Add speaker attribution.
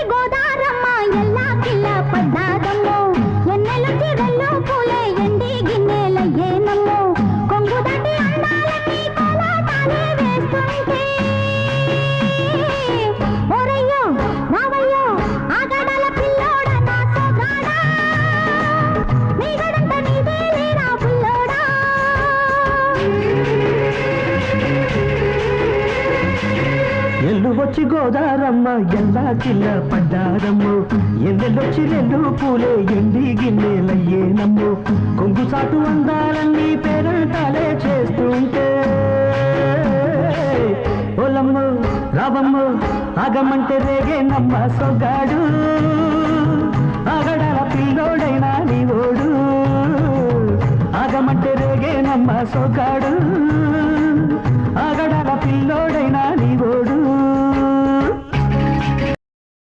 Speaker 1: గోదారమ్మ ఎల్లా కిల్ల పడ్డాదమ్మో ఎన్నెలొచ్చి వెళ్ళు పూలే ఎండి గిన్నెలయ్యేనమ్మో కొంగు దాటి అందాలన్నీ కోలాటాలే వేస్తుంటే ఓరయ్యో రావయ్యో ఆగడాల పిల్లోడ నా సోగాడా నీగడంత నీదే లేరా పుల్లోడా
Speaker 2: ఎల్లు వచ్చి గోదారమ్మ ఎల్లా కిల్ల పడ్డారమ్మో ఎన్నెల్లొచ్చి రెండు పూలే ఎండి గిన్నెలయ్యేనమ్మో కొంగు సాటు అందాలన్నీ పేరంటాలే చేస్తుంటే ఓలమ్మో రావమ్మో ఆగమంటే రేగేనమ్మ సొగాడు ఆగడాల పిల్లోడైనా నీ ఓడు ఆగమంటే రేగేనమ్మ సొగాడు